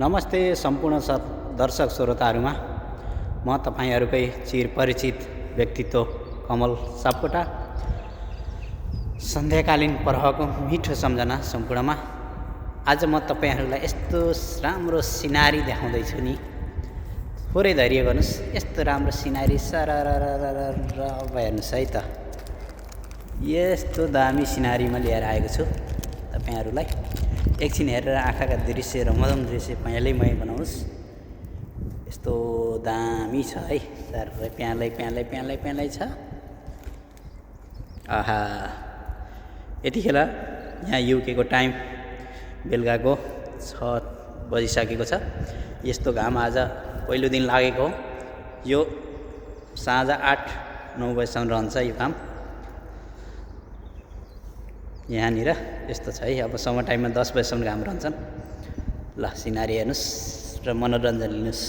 नमस्ते सम्पूर्ण दर्शक श्रोताहरूमा म तपाईहरुकै चिरपरिचित व्यक्तित्व कमल सापकोटा सन्ध्याकालीन प्रहको मिठो सम्झना सम्पूर्णमा आज म तपाईहरुलाई यस्तो राम्रो सिनारी देखाउँदै छु नि। थोरै धैर्य गर्नुस्। यस्तो राम्रो सिनारी हेर्नुस् है त। यस्तो दामी सिनारी म लिएर आएको छु तपाईहरुलाई। एकछिन हेरेर आँखाका दृश्य रमझम दृश्य पहेँलैमय बनाउनुस्। यस्तो दामी छ है। साह्रै प्यालै छ। आहा, यतिखेर यहाँ युके को टाइम बेलुकाको 6 बजिसकेको छ। यस्तो घाम आज पहिलो दिन लागेको हो। यो साँझ 8-9 बजेसम्म रहन्छ यो घाम। यहाँनिर यस्तो छ है। अब समर टाइममा 10 बजेसम्म घाम रहन्छन्। ल सिनारी हेर्नुस् र मनोरञ्जन लिनुस्।